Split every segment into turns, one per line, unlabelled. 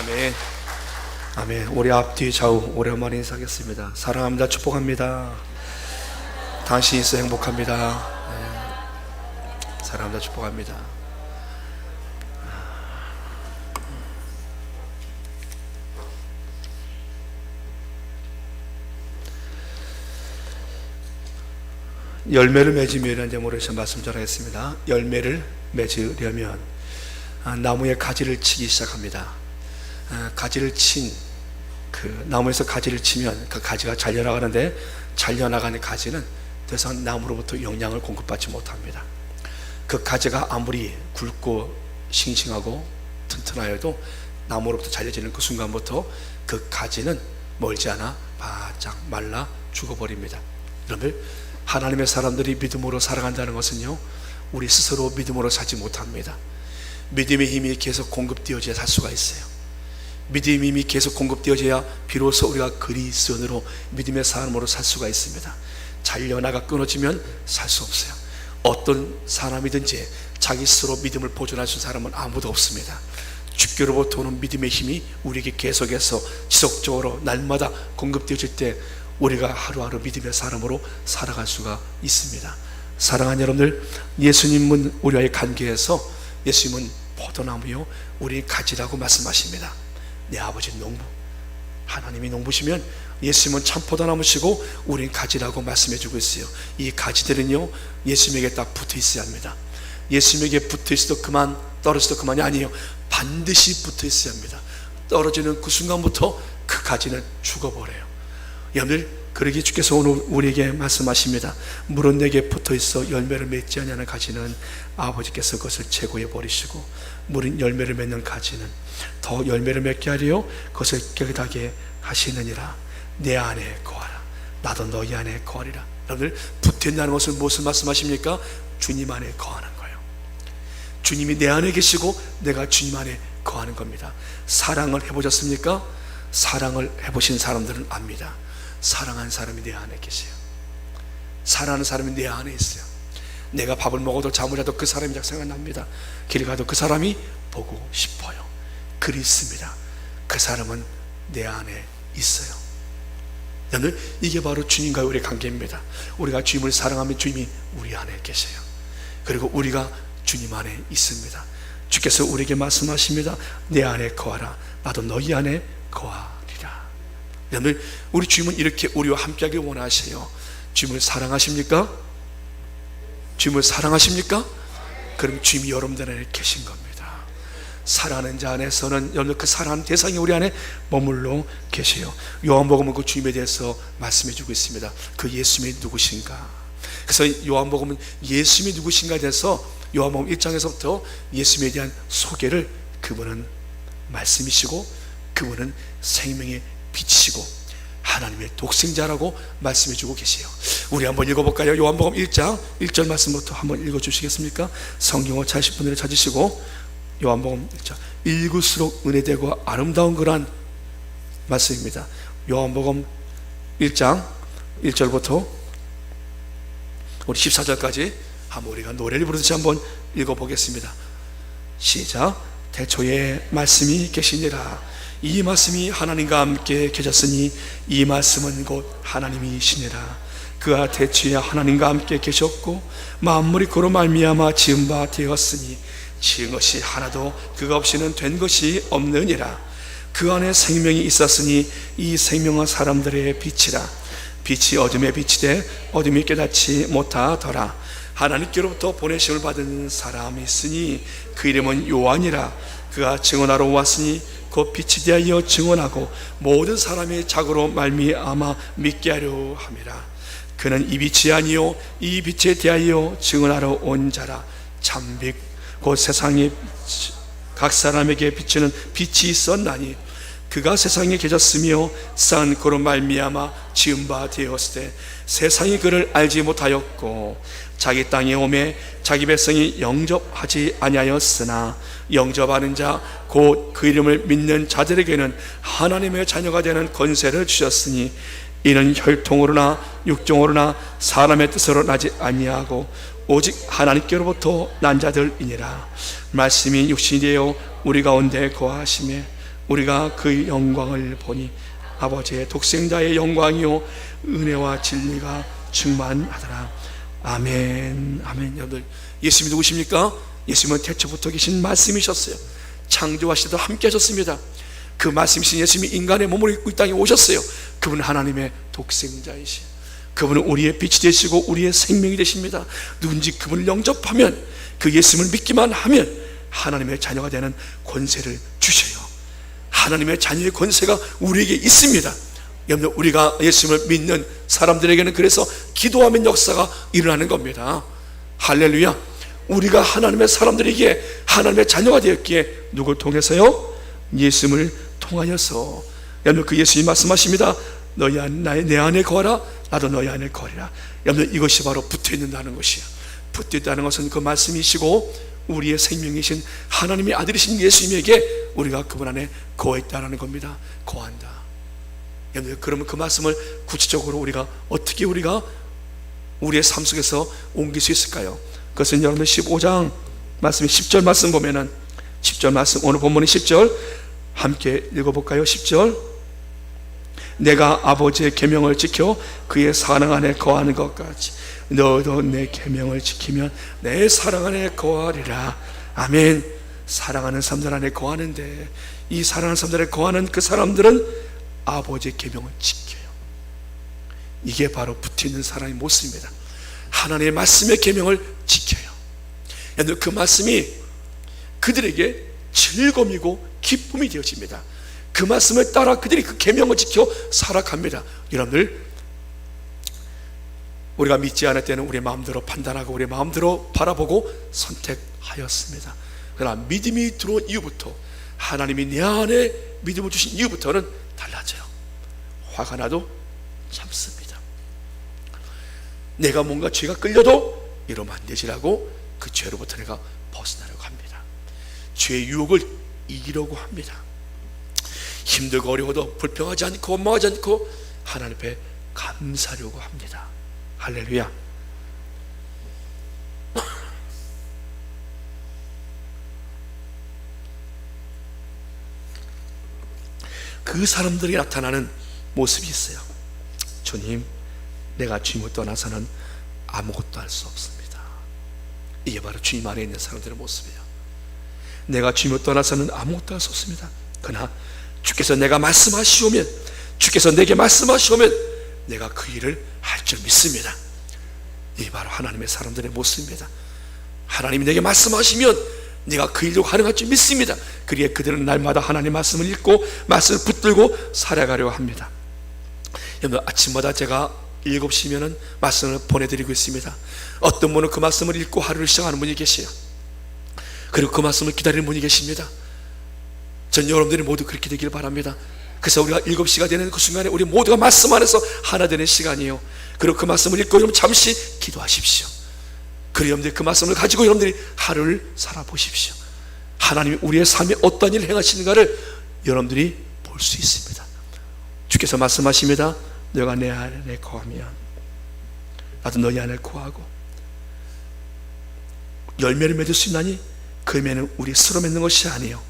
아멘. 아멘. 우리 앞뒤 좌우 오랜만에 인사하겠습니다. 사랑합니다. 축복합니다. 당신이 있어 행복합니다. 네. 사랑합니다. 축복합니다. 열매를 맺으면 제목으로 말씀 전하겠습니다. 열매를 맺으려면 나무에 가지를 치기 시작합니다. 가지를 친 나무에서 가지를 치면 그 가지가 잘려나가는데, 잘려나가는 가지는 더 이상 나무로부터 영양을 공급받지 못합니다. 그 가지가 아무리 굵고 싱싱하고 튼튼하여도 나무로부터 잘려지는 그 순간부터 그 가지는 멀지 않아 바짝 말라 죽어버립니다. 여러분, 하나님의 사람들이 믿음으로 살아간다는 것은요, 우리 스스로 믿음으로 살지 못합니다. 믿음의 힘이 계속 공급되어져야 살 수가 있어요. 믿음의 힘이 계속 공급되어져야 비로소 우리가 그리스도인으로 믿음의 사람으로 살 수가 있습니다. 잘려나가 끊어지면 살 수 없어요. 어떤 사람이든지 자기 스스로 믿음을 보존할 수 있는 사람은 아무도 없습니다. 주께로부터 오는 믿음의 힘이 우리에게 계속해서 지속적으로 날마다 공급되어질 때 우리가 하루하루 믿음의 사람으로 살아갈 수가 있습니다. 사랑하는 여러분들, 예수님은 우리와의 관계에서 예수님은 포도나무요 우리 가지라고 말씀하십니다. 내 아버지 농부, 하나님이 농부시면 예수님은 참 포도나무시고 우린 가지라고 말씀해주고 있어요. 이 가지들은요 예수님에게 딱 붙어 있어야 합니다. 예수님에게 붙어 있어도 그만, 떨어져도 그만이 아니에요. 반드시 붙어 있어야 합니다. 떨어지는 그 순간부터 그 가지는 죽어버려요. 여러분들, 그러기 주께서 오늘 우리에게 말씀하십니다. 물은 내게 붙어있어 열매를 맺지 않는 가지는 아버지께서 그것을 제거해 버리시고, 물은 열매를 맺는 가지는 더 열매를 맺게 하려 그것을 깨끗하게 하시느니라. 내 안에 거하라, 나도 너희 안에 거하리라. 여러분들, 붙어있다는 것은 무엇을 말씀하십니까? 주님 안에 거하는 거예요. 주님이 내 안에 계시고 내가 주님 안에 거하는 겁니다. 사랑을 해보셨습니까? 사랑을 해보신 사람들은 압니다. 사랑하는 사람이 내 안에 계세요. 사랑하는 사람이 내 안에 있어요. 내가 밥을 먹어도 잠을 자도 그 사람이 생각납니다. 길 가도 그 사람이 보고 싶어요. 그리스입니다. 그 사람은 내 안에 있어요. 여러분, 이게 바로 주님과의 우리의 관계입니다. 우리가 주님을 사랑하면 주님이 우리 안에 계세요. 그리고 우리가 주님 안에 있습니다. 주께서 우리에게 말씀하십니다. 내 안에 거하라, 나도 너희 안에 거하리라. 여러분, 우리 주님은 이렇게 우리와 함께하길 원하세요. 주님을 사랑하십니까? 주님을 사랑하십니까? 그럼 주님이 여러분들 안에 계신 겁니다. 사랑하는 자 안에서는 여러분 그 사랑하는 대상이 우리 안에 머물러 계세요. 요한복음은 그 주님에 대해서 말씀해 주고 있습니다. 그 예수님이 누구신가? 그래서 요한복음은 예수님이 누구신가에 대해서 요한복음 1장에서부터 예수님에 대한 소개를, 그분은 말씀이시고 그분은 생명의 빛이시고 하나님의 독생자라고 말씀해 주고 계세요. 우리 한번 읽어볼까요? 요한복음 1장 1절 말씀부터 한번 읽어주시겠습니까? 성경을 찾으실 분들을 찾으시고, 요한복음 1장, 읽을수록 은혜되고 아름다운 그런 말씀입니다. 요한복음 1장 1절부터 우리 14절까지 한번 우리가 노래를 부르듯이 한번 읽어보겠습니다. 시작. 태초에 말씀이 계시니라. 이 말씀이 하나님과 함께 계셨으니 이 말씀은 곧 하나님이시니라. 그가 태초에 하나님과 함께 계셨고 만물이 그로 말미암아 지은 바 되었으니 지은 것이 하나도 그가 없이는 된 것이 없느니라. 그 안에 생명이 있었으니 이 생명은 사람들의 빛이라. 빛이 어둠에 비치되 어둠이 깨닫지 못하더라. 하나님께로부터 보내심을 받은 사람이 있으니 그 이름은 요한이라. 그가 증언하러 왔으니 그 빛에 대하여 증언하고 모든 사람의 자고로 말미암아 믿게 하려 함이라. 그는 이 빛이 아니요 이 빛에 대하여 증언하러 온 자라. 참빛 곧 세상에 각 사람에게 비치는 빛이 있었나니 그가 세상에 계셨으며 산 그로 말미암아 지은 바 되었을 때 세상이 그를 알지 못하였고 자기 땅에 오매 자기 백성이 영접하지 아니하였으나 영접하는 자 곧 그 이름을 믿는 자들에게는 하나님의 자녀가 되는 권세를 주셨으니 이는 혈통으로나 육종으로나 사람의 뜻으로 나지 아니하고 오직 하나님께로부터 난 자들이니라. 말씀이 육신이 되어 우리 가운데 거하시매 우리가 그 영광을 보니 아버지의 독생자의 영광이요 은혜와 진리가 충만하더라. 아멘. 아멘. 여러분들, 예수님이 누구십니까? 예수님은 태초부터 계신 말씀이셨어요. 창조하시다 함께 하셨습니다. 그 말씀이신 예수님이 인간의 몸을 입고 이 땅에 오셨어요. 그분은 하나님의 독생자이시요, 그분은 우리의 빛이 되시고 우리의 생명이 되십니다. 누군지 그분을 영접하면, 그 예수님을 믿기만 하면 하나님의 자녀가 되는 권세를 주셔요. 하나님의 자녀의 권세가 우리에게 있습니다. 여러분, 우리가 예수님을 믿는 사람들에게는 그래서 기도하면 역사가 일어나는 겁니다. 할렐루야. 우리가 하나님의 사람들에게 하나님의 자녀가 되었기에 누굴 통해서요? 예수님을 통하여서. 여러분, 그 예수님이 말씀하십니다. 너희 내 안에 거하라, 나도 너희 안에 거하리라. 여러분, 이것이 바로 붙어있는다는 것이에요. 붙어있다는 것은 그 말씀이시고 우리의 생명이신 하나님의 아들이신 예수님에게 우리가 그분 안에 거했다는 겁니다. 거한다. 여러분, 그러면 그 말씀을 구체적으로 우리가 어떻게 우리의 삶 속에서 옮길 수 있을까요? 그것은 여러분들 15장 말씀 10절 말씀 보면은, 10절 말씀, 오늘 본문의 10절 함께 읽어볼까요? 10절, 내가 아버지의 계명을 지켜 그의 사랑 안에 거하는 것 같이 너도 내 계명을 지키면 내 사랑 안에 거하리라. 아멘. 사랑하는 사람들 안에 거하는데, 이 사랑하는 사람들 안에 거하는 그 사람들은 아버지의 계명을 지켜요. 이게 바로 붙어있는 사람의 모습입니다. 하나님의 말씀의 계명을 지켜요. 그 말씀이 그들에게 즐거움이고 기쁨이 되어집니다. 그 말씀을 따라 그들이 그 계명을 지켜 살아갑니다. 여러분들, 우리가 믿지 않을 때는 우리의 마음대로 판단하고 우리의 마음대로 바라보고 선택하였습니다. 그러나 믿음이 들어온 이후부터, 하나님이 내 안에 믿음을 주신 이후부터는 달라져요. 화가 나도 참습니다. 내가 뭔가 죄가 끌려도 이러면 안 되지라고 그 죄로부터 내가 벗어나려고 합니다. 죄의 유혹을 이기려고 합니다. 힘들고 어려워도 불평하지 않고 원망하지 않고 하나님 앞에 감사하려고 합니다. 할렐루야. 그 사람들이 나타나는 모습이 있어요. 주님, 내가 주님을 떠나서는 아무것도 할 수 없습니다. 이게 바로 주님 안에 있는 사람들의 모습이에요. 내가 주님을 떠나서는 아무것도 할 수 없습니다. 그러나 주께서 내가 말씀하시오면, 주께서 내게 말씀하시오면 내가 그 일을 할 줄 믿습니다. 이게 바로 하나님의 사람들의 모습입니다. 하나님이 내게 말씀하시면 내가 그 일도 가능할 줄 믿습니다. 그리에 그들은 날마다 하나님의 말씀을 읽고 말씀을 붙들고 살아가려고 합니다. 여러분, 아침마다 제가 7시면은 말씀을 보내드리고 있습니다. 어떤 분은 그 말씀을 읽고 하루를 시작하는 분이 계세요. 그리고 그 말씀을 기다리는 분이 계십니다. 전 여러분들이 모두 그렇게 되길 바랍니다. 그래서 우리가 7시가 되는 그 순간에 우리 모두가 말씀 안에서 하나 되는 시간이에요. 그리고 그 말씀을 읽고 여러분 잠시 기도하십시오. 그리고 여러분들이 그 말씀을 가지고 여러분들이 하루를 살아보십시오. 하나님이 우리의 삶에 어떤 일을 행하시는가를 여러분들이 볼 수 있습니다. 주께서 말씀하십니다. 너가 내 안에 거하면 나도 너희 안에 거하고, 열매를 맺을 수 있나니 그 열매는 우리 스스로 맺는 것이 아니에요.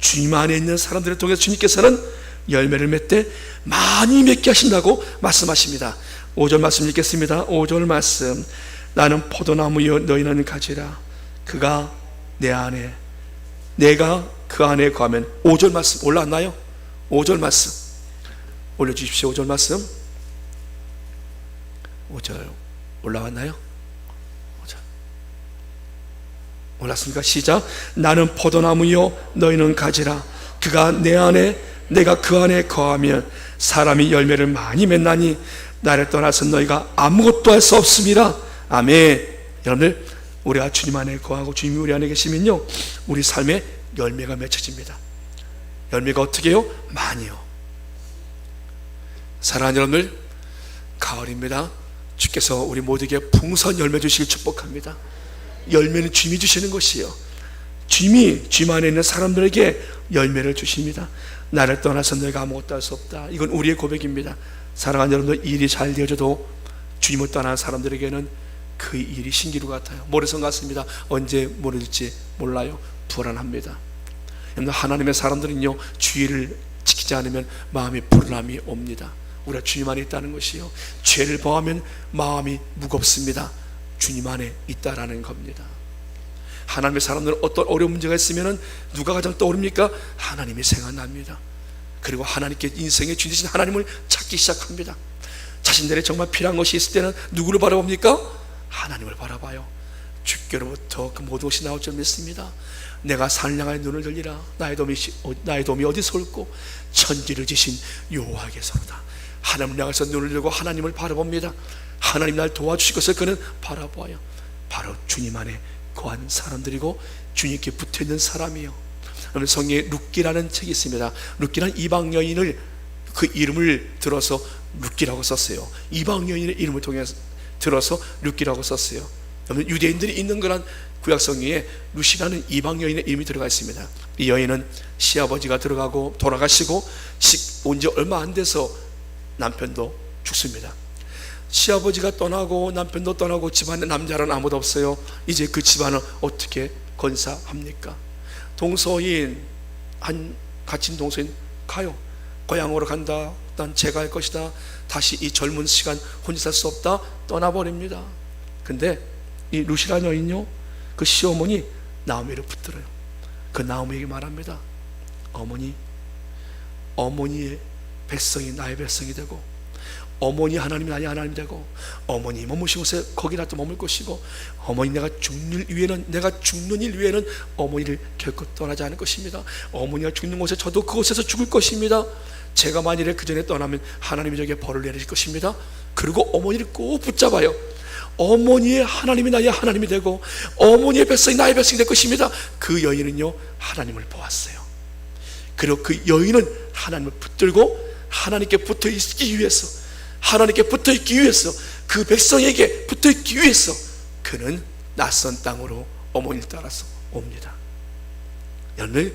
주님 안에 있는 사람들을 통해서 주님께서는 열매를 맺되 많이 맺게 하신다고 말씀하십니다. 5절 말씀 읽겠습니다. 5절 말씀, 나는 포도나무여 너희는 가지라. 그가 내 안에, 내가 그 안에 거하면. 5절 말씀 올라왔나요? 5절 말씀 올려주십시오. 5절 말씀, 5절 올라왔나요? 5절 올랐습니까? 시작. 나는 포도나무여 너희는 가지라. 그가 내 안에, 내가 그 안에 거하면 사람이 열매를 많이 맺나니 나를 떠나서 너희가 아무것도 할 수 없습니다. 아멘. 여러분들, 우리가 주님 안에 거하고 주님이 우리 안에 계시면요, 우리 삶에 열매가 맺혀집니다. 열매가 어떻게 해요? 많이요. 사랑하는 여러분들, 가을입니다. 주께서 우리 모두에게 풍성한 열매 주시길 축복합니다. 열매는 주님이 주시는 것이에요. 주님이 주님 안에 있는 사람들에게 열매를 주십니다. 나를 떠나서 너희가 아무것도 할 수 없다. 이건 우리의 고백입니다. 사랑하는 여러분들, 일이 잘 되어져도 주님을 떠난 사람들에게는 그 일이 신기루 같아요. 모래성 같습니다. 언제 무너질지 몰라요. 불안합니다. 하나님의 사람들은요, 주의를 지키지 않으면 마음에 불안함이 옵니다. 우리가 주님 안에 있다는 것이요, 죄를 범하면 마음이 무겁습니다. 주님 안에 있다라는 겁니다. 하나님의 사람들은 어떤 어려운 문제가 있으면 누가 가장 떠오릅니까? 하나님이 생각납니다. 그리고 하나님께 인생의 주인 되신 하나님을 찾기 시작합니다. 자신들의 정말 필요한 것이 있을 때는 누구를 바라봅니까? 하나님을 바라봐요. 주께로부터 그 모든 것이 나올 줄 믿습니다. 내가 산을 향하여 눈을 들리라. 나의 도움이 어디서 올고? 천지를 지신 여호와께서로다. 하나님을 향해서 눈을 들고 하나님을 바라봅니다. 하나님 날 도와주실 것을 그는 바라보아요. 바로 주님 안에 거한 사람들이고 주님께 붙어있는 사람이요. 오늘 성경에 룻기라는 책이 있습니다. 룻기는 이방 여인을, 그 이름을 들어서 룻기라고 썼어요. 이방 여인의 이름을 통해서 들어서 룻기라고 썼어요. 유대인들이 있는 거란 구약 성경에 룻이라는 이방 여인의 이름이 들어가 있습니다. 이 여인은 시아버지가 들어가고 돌아가시고 온 지 얼마 안 돼서 남편도 죽습니다. 시아버지가 떠나고 남편도 떠나고 집안에 남자는 아무도 없어요. 이제 그 집안을 어떻게 건사합니까? 동서인, 갇힌 동서인 가요. 고향으로 간다. 난 제가 할 것이다. 다시 이 젊은 시간 혼자 살 수 없다. 떠나버립니다. 근데 이 룻이라는 여인요, 그 시어머니 나오미를 붙들어요. 그 나오미에게 말합니다. 어머니의 백성이 나의 백성이 되고, 어머니 하나님이 나의 하나님이 되고, 어머니 머무신 곳에 거기라도 머물 것이고, 어머니 내가 죽는 일 위에는 어머니를 결코 떠나지 않을 것입니다. 어머니가 죽는 곳에 저도 그곳에서 죽을 것입니다. 제가 만일에 그 전에 떠나면 하나님이 저에게 벌을 내리실 것입니다. 그리고 어머니를 꼭 붙잡아요. 어머니의 하나님이 나의 하나님이 되고 어머니의 백성이 나의 백성이 될 것입니다. 그 여인은요, 하나님을 보았어요. 그리고 그 여인은 하나님을 붙들고 하나님께 붙어있기 위해서, 그 백성에게 붙어있기 위해서 그는 낯선 땅으로 어머니를 따라서 옵니다. 여러분,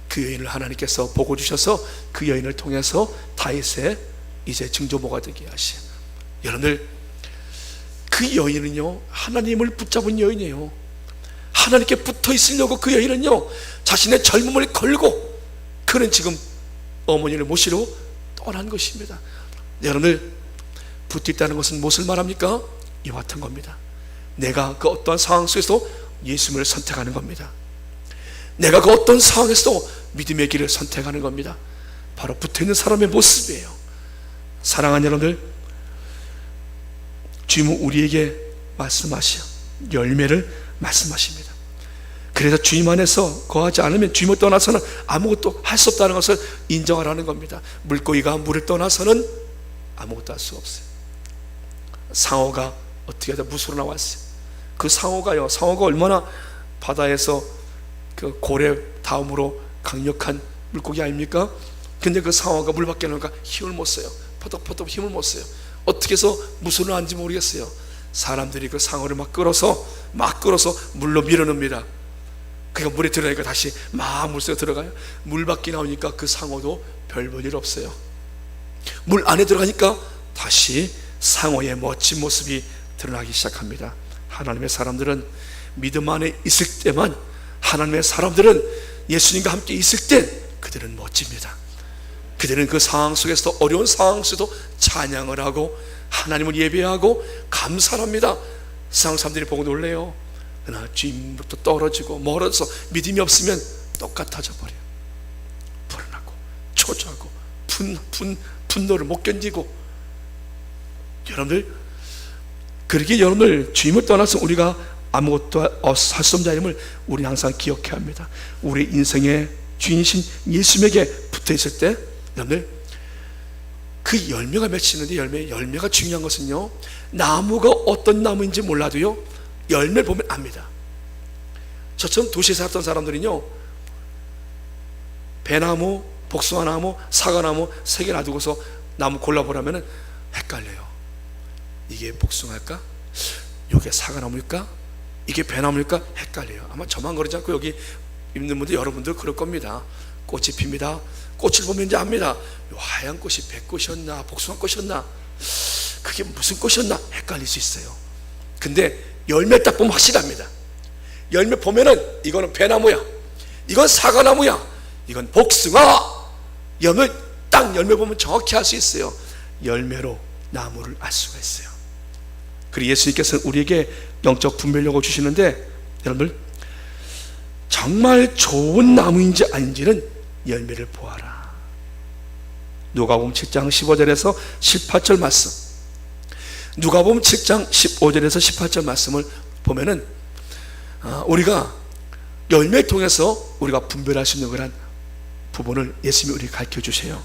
그 여인을 하나님께서 보고 주셔서 그 여인을 통해서 다윗의 이제 증조모가 되게 하시요. 여러분들, 그 여인은요, 하나님을 붙잡은 여인이에요. 하나님께 붙어 있으려고 그 여인은요, 자신의 젊음을 걸고 그는 지금 어머니를 모시러 떠난 것입니다. 여러분들, 붙어 있다는 것은 무엇을 말합니까? 이와 같은 겁니다. 내가 그 어떠한 상황 속에서 예수님을 선택하는 겁니다. 내가 그 어떤 상황에서도 믿음의 길을 선택하는 겁니다. 바로 붙어 있는 사람의 모습이에요. 사랑하는 여러분들, 주님은 우리에게 말씀하시어 열매를 말씀하십니다. 그래서 주님 안에서 거하지 않으면 주님을 떠나서는 아무것도 할 수 없다는 것을 인정하라는 겁니다. 물고기가 물을 떠나서는 아무것도 할 수 없어요. 상어가 어떻게 하다 물으로 나왔어요. 그 상어가 얼마나 바다에서 그 고래 다음으로 강력한 물고기 아닙니까? 근데 그 상어가 물 밖에 나오니까 힘을 못 써요. 퍼덕퍼덕 힘을 못 써요. 어떻게 해서 무술을 하는지 모르겠어요. 사람들이 그 상어를 막 끌어서 물로 밀어넣습니다. 그러니까 물에 들어가니까 다시 막 물속에 들어가요. 물 밖에 나오니까 그 상어도 별 볼 일 없어요. 물 안에 들어가니까 다시 상어의 멋진 모습이 드러나기 시작합니다. 하나님의 사람들은 믿음 안에 있을 때만, 하나님의 사람들은 예수님과 함께 있을 때 그들은 멋집니다. 그들은 그 상황 속에서도, 어려운 상황 속에서도 찬양을 하고 하나님을 예배하고 감사합니다. 세상 사람들이 보고 놀래요. 그러나 주님부터 떨어지고 멀어서 믿음이 없으면 똑같아져 버려요. 불안하고 초조하고 분노를 못 견디고. 여러분들, 그렇게 여러분들 주님을 떠나서 우리가 아무것도 할 수 없는 자임을 우리 항상 기억해야 합니다. 우리 인생의 주인이신 예수님에게 붙어 있을 때, 여러분들, 그 열매가 맺히는데, 열매가 중요한 것은요, 나무가 어떤 나무인지 몰라도요, 열매를 보면 압니다. 저처럼 도시에 살았던 사람들은요, 배나무, 복숭아나무, 사과나무 3개 놔두고서 나무 골라보라면 헷갈려요. 이게 복숭아일까? 이게 사과나무일까? 이게 배나무일까? 헷갈려요. 아마 저만 그러지 않고 여기 있는 분들, 여러분들 그럴 겁니다. 꽃이 핍니다. 꽃을 보면 이제 압니다. 이 하얀 꽃이 백꽃이었나 복숭아꽃이었나, 그게 무슨 꽃이었나 헷갈릴 수 있어요. 근데 열매 딱 보면 확실합니다. 열매 보면은 이거는 배나무야, 이건 사과나무야, 이건 복숭아. 딱 열매 보면 정확히 알 수 있어요. 열매로 나무를 알 수가 있어요. 그리고 예수님께서는 우리에게 영적 분별력을 주시는데, 여러분들 정말 좋은 나무인지 아닌지는 열매를 보아라. 누가복음 7장 15절에서 18절 말씀, 누가복음 7장 15절에서 18절 말씀을 보면은 우리가 열매를 통해서 우리가 분별할 수 있는 그런 부분을 예수님이 우리에게 가르쳐 주세요.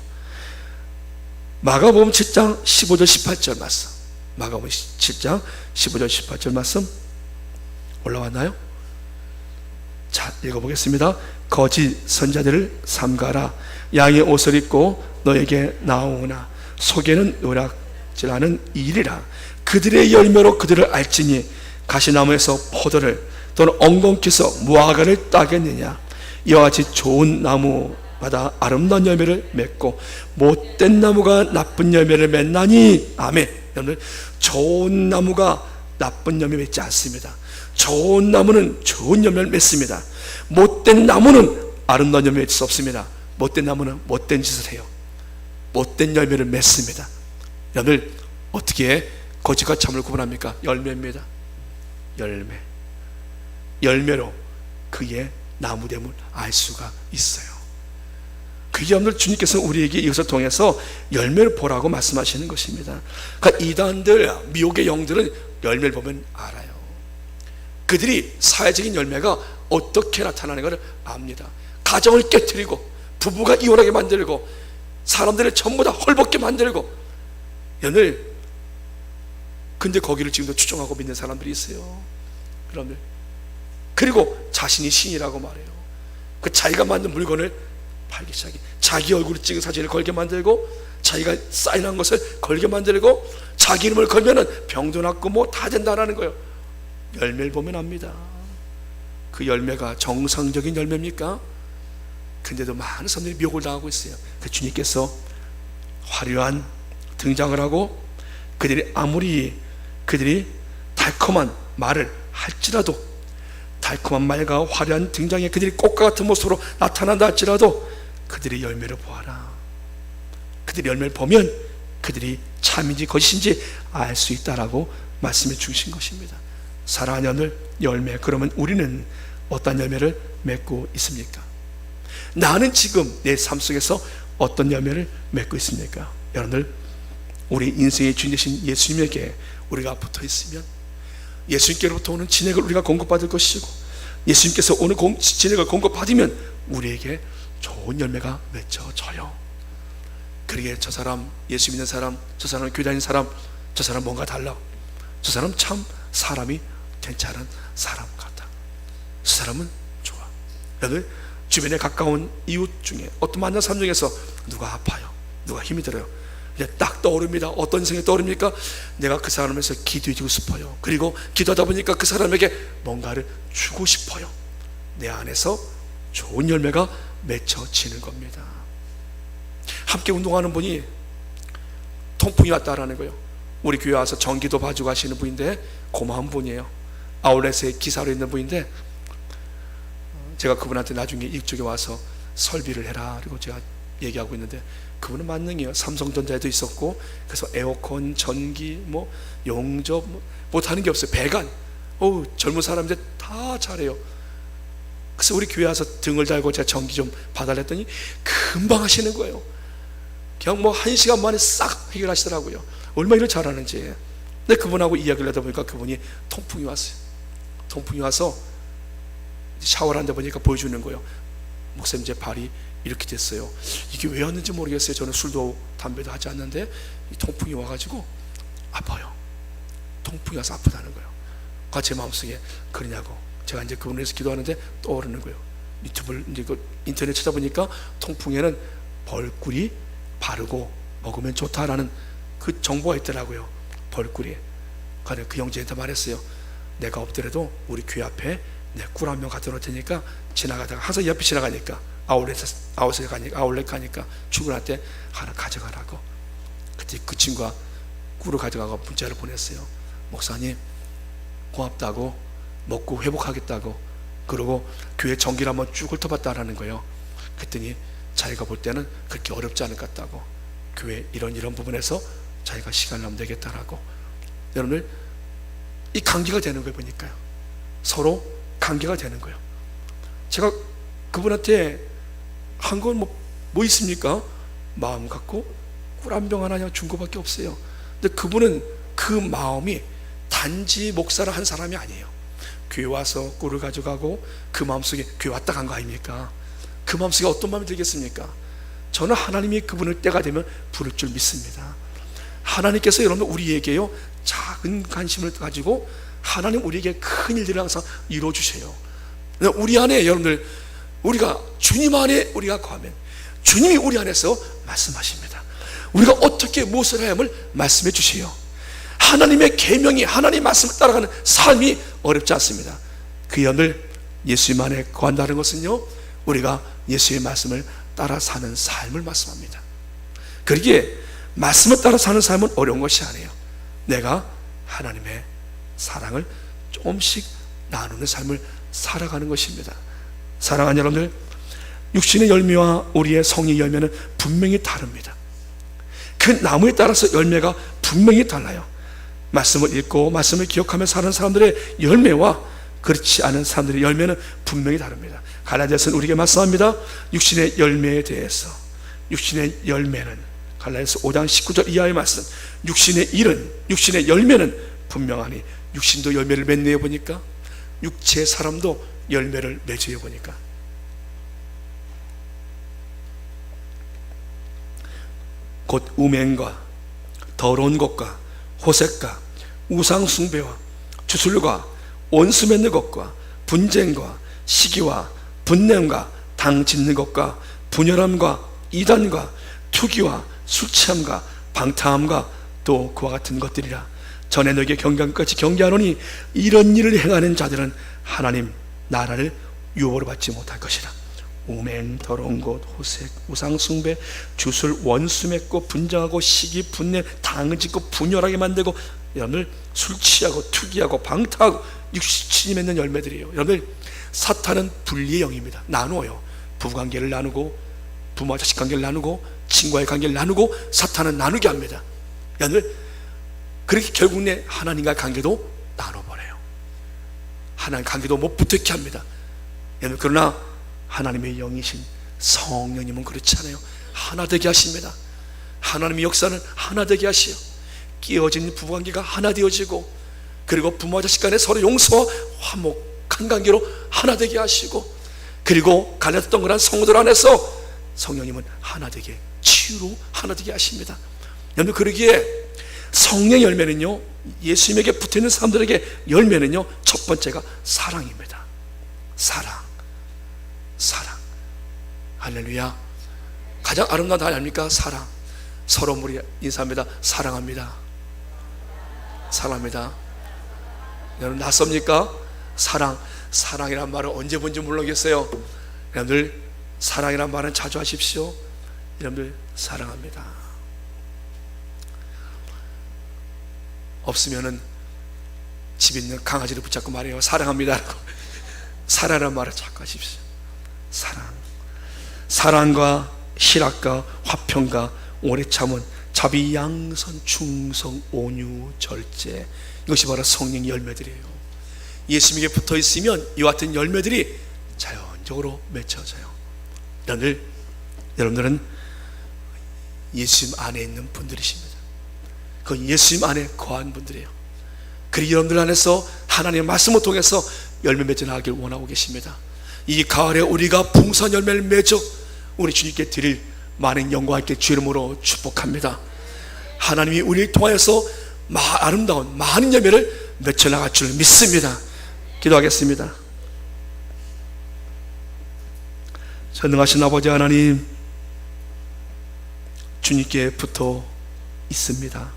마가복음 7장 15절 18절 말씀, 마가복음 7장 15절 18절 말씀 올라왔나요? 자, 읽어보겠습니다. 거짓 선자들을 삼가라. 양의 옷을 입고 너에게 나오나 속에는 노략질하는 일이라. 그들의 열매로 그들을 알지니 가시나무에서 포도를 또는 엉겅퀴서 무화과를 따겠느냐. 이와 같이 좋은 나무마다 아름다운 열매를 맺고 못된 나무가 나쁜 열매를 맺나니. 아멘. 여러분, 좋은 나무가 나쁜 열매 맺지 않습니다. 좋은 나무는 좋은 열매를 맺습니다. 못된 나무는 아름다운 열매 맺을 수 없습니다. 못된 나무는 못된 짓을 해요. 못된 열매를 맺습니다. 여러분, 어떻게 거짓과 참을 구분합니까? 열매입니다. 열매. 열매로 그의 나무됨을 알 수가 있어요. 그게 여러분들 주님께서 우리에게 이것을 통해서 열매를 보라고 말씀하시는 것입니다. 그러니까 이단들, 미혹의 영들은 열매를 보면 알아요. 그들이 사회적인 열매가 어떻게 나타나는 것을 압니다. 가정을 깨뜨리고 부부가 이혼하게 만들고 사람들을 전부 다 헐벗게 만들고. 여러분들, 근데 거기를 지금도 추종하고 믿는 사람들이 있어요. 여러분들, 그리고 자신이 신이라고 말해요. 그 자기가 만든 물건을 팔기 시작해. 자기 얼굴을 찍은 사진을 걸게 만들고, 자기가 사인한 것을 걸게 만들고, 자기 이름을 걸면은 병도 낫고 뭐 다 된다라는 거예요. 열매를 보면 압니다. 그 열매가 정상적인 열매입니까? 근데도 많은 사람들이 미혹을 당하고 있어요. 그 주님께서 화려한 등장을 하고, 아무리 그들이 달콤한 말을 할지라도, 달콤한 말과 화려한 등장에 그들이 꽃과 같은 모습으로 나타난다 할지라도 그들의 열매를 보아라. 그들의 열매를 보면 그들이 참인지 거짓인지 알 수 있다라고 말씀해 주신 것입니다. 사랑하는 여러분들, 열매, 그러면 우리는 어떤 열매를 맺고 있습니까? 나는 지금 내 삶 속에서 어떤 열매를 맺고 있습니까? 여러분들, 우리 인생의 주인 되신 예수님에게 우리가 붙어 있으면 예수님께로부터 오는 진액을 우리가 공급받을 것이고, 예수님께서 오는 진액을 공급받으면 우리에게 좋은 열매가 맺혀져요. 그러기에 저 사람, 예수 믿는 사람, 저 사람 교회 다니는 사람, 저 사람 뭔가 달라, 저 사람 참 사람이 괜찮은 사람 같다, 저 사람은 좋아. 여러분, 주변에 가까운 이웃 중에 어떤 만난 사람 중에서 누가 아파요, 누가 힘이 들어요, 이제 딱 떠오릅니다. 어떤 생각이 떠오릅니까? 내가 그 사람에서 기도해주고 싶어요. 그리고 기도하다 보니까 그 사람에게 뭔가를 주고 싶어요. 내 안에서 좋은 열매가 맺혀지는 겁니다. 함께 운동하는 분이 통풍이 왔다라는 거예요. 우리 교회 와서 전기도 봐주고 하시는 분인데 고마운 분이에요. 아울렛에 기사로 있는 분인데, 제가 그분한테 나중에 이쪽에 와서 설비를 해라 그리고 제가 얘기하고 있는데, 그분은 만능이에요. 삼성전자에도 있었고, 그래서 에어컨, 전기, 뭐 용접, 못하는 게 없어요. 배관, 젊은 사람들 다 잘해요. 그래서 우리 교회 와서 등을 달고 제가 전기 좀 봐달라 했더니 금방 하시는 거예요. 그냥 뭐 1시간 만에 싹 해결하시더라고요. 얼마나 일을 잘하는지. 근데 그분하고 이야기를 하다 보니까 그분이 통풍이 왔어요. 통풍이 와서 샤워를 한다 보니까 보여주는 거예요. 목사님, 제 발이 이렇게 됐어요. 이게 왜 왔는지 모르겠어요. 저는 술도 담배도 하지 않는데 이 통풍이 와가지고 아파요. 통풍이 와서 아프다는 거예요. 제 마음속에 그러냐고. 제가 이제 그분을 위해서 기도하는데 떠오르는 거예요. 유튜브를 이제 인터넷 찾아보니까 통풍에는 벌꿀이 바르고 먹으면 좋다라는 그 정보가 있더라고요. 벌꿀이. 그 형제한테 말했어요. 내가 없더라도 우리 교회 앞에 내 꿀 한 명 갖다 놓을 테니까 지나가다가 항상 옆에 지나가니까 아울렛 가니까 출근할 때 하나 가져가라고. 그때 그 친구가 꿀을 가져가고 문자를 보냈어요. 목사님, 고맙다고, 먹고 회복하겠다고, 그러고 교회 전기를 한번 쭉 훑어봤다라는 거예요. 그랬더니 자기가 볼 때는 그렇게 어렵지 않을 것 같다고, 교회 이런 부분에서 자기가 시간을 내면 되겠다라고. 여러분들, 이 관계가 되는 거예요. 보니까요, 서로 관계가 되는 거예요. 제가 그분한테 한 건 뭐 있습니까? 마음 갖고 꿀 한 병 하나 준 거밖에 없어요. 근데 그분은 그 마음이 단지 목사를 한 사람이 아니에요. 교회 와서 꿀을 가져가고 그 마음속에 교회 왔다 간 거 아닙니까? 그 마음속에 어떤 마음이 들겠습니까? 저는 하나님이 그분을 때가 되면 부를 줄 믿습니다. 하나님께서 여러분 우리에게요, 작은 관심을 가지고 하나님 우리에게 큰 일들을 항상 이루어 주세요. 우리 안에, 여러분들, 우리가 주님 안에 우리가 거하면 주님이 우리 안에서 말씀하십니다. 우리가 어떻게 무엇을 해야 함을 말씀해 주세요. 하나님의 계명이, 하나님의 말씀을 따라가는 삶이 어렵지 않습니다. 그 연을 예수님 안에 거한다는 것은요, 우리가 예수의 말씀을 따라 사는 삶을 말씀합니다. 그러기에 말씀을 따라 사는 삶은 어려운 것이 아니에요. 내가 하나님의 사랑을 조금씩 나누는 삶을 살아가는 것입니다. 사랑하는 여러분들, 육신의 열매와 우리의 성의 열매는 분명히 다릅니다. 그 나무에 따라서 열매가 분명히 달라요. 말씀을 읽고 말씀을 기억하며 사는 사람들의 열매와 그렇지 않은 사람들의 열매는 분명히 다릅니다. 갈라디아서는 우리에게 말씀합니다. 육신의 열매에 대해서, 육신의 열매는 갈라디아서 5장 19절 이하의 말씀, 육신의 일은, 육신의 열매는 분명하니, 육신도 열매를 맺네요. 보니까 육체의 사람도 열매를 맺어요. 보니까 곧 음행과 더러운 것과 호색과 우상숭배와 주술과 원수 맺는 것과 분쟁과 시기와 분냄과 당 짓는 것과 분열함과 이단과 투기와 술취함과 방탕함과 또 그와 같은 것들이라. 전에 너에게 경계까지 경계하노니 이런 일을 행하는 자들은 하나님 나라를 유업으로 받지 못할 것이라. 음행, 더러운 것, 호색, 우상숭배, 주술, 원수 맺고 분쟁하고 시기, 분냄, 당을 짓고 분열하게 만들고, 여러분들 술 취하고 투기하고 방탕하고 육신이 맺는 열매들이에요. 여러분들, 사탄은 분리의 영입니다. 나누어요. 부부관계를 나누고 부모와 자식 관계를 나누고 친구와의 관계를 나누고 사탄은 나누게 합니다. 여러분들, 그렇게 결국 내 하나님과의 관계도 나눠버려요. 하나님 관계도 못 붙게 합니다. 여러분, 그러나 하나님의 영이신 성령님은 그렇지 않아요. 하나 되게 하십니다. 하나님의 역사는 하나 되게 하시요. 끼어진 부부관계가 하나 되어지고, 그리고 부모와 자식 간에 서로 용서와 화목한 관계로 하나 되게 하시고, 그리고 갈라졌던 그런 성도들 안에서 성령님은 하나 되게, 치유로 하나 되게 하십니다. 여러분, 그러기에 성령 열매는요, 예수님에게 붙어있는 사람들에게 열매는요, 첫 번째가 사랑입니다. 사랑. 할렐루야. 가장 아름다운 단어 아닙니까? 사랑. 서로 우리 인사합니다. 사랑합니다. 사랑합니다. 여러분, 낯섭니까? 사랑이란 말을 언제 본지 모르겠어요. 여러분들, 사랑이란 말은 자주 하십시오. 여러분들, 사랑합니다. 없으면은 집 있는 강아지를 붙잡고 말해요. 사랑합니다. 사랑이란 말을 자꾸 하십시오. 사랑과 희락과 화평과 오래 참은 자비, 양선, 충성, 온유, 절제, 이것이 바로 성령의 열매들이에요. 예수님에게 붙어 있으면 이와 같은 열매들이 자연적으로 맺혀져요. 여러분들은 예수님 안에 있는 분들이십니다. 그 예수님 안에 거한 분들이에요. 그리고 여러분들 안에서 하나님의 말씀을 통해서 열매 맺어 나가길 원하고 계십니다. 이 가을에 우리가 풍성한 열매를 맺어 우리 주님께 드릴 많은 영광 있게 주 이름으로 축복합니다. 하나님이 우리를 통하여서 아름다운 많은 열매를 맺어 나갈 줄 믿습니다. 기도하겠습니다. 전능하신 아버지 하나님, 주님께 붙어 있습니다.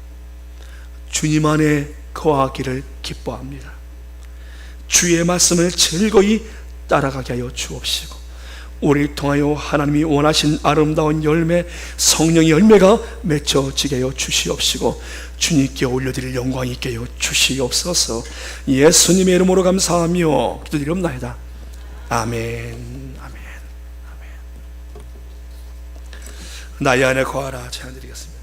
주님 안에 거하기를 기뻐합니다. 주의 말씀을 즐거이 따라가게 하여 주옵시고, 우리를 통하여 하나님이 원하신 아름다운 열매, 성령의 열매가 맺혀지게 하여 주시옵시고, 주님께 올려드릴 영광이 있게 하여 주시옵소서. 예수님의 이름으로 감사하며 기도드리옵나이다. 아멘. 아멘. 아멘. 나의 안에 거하라 찬양드리겠습니다.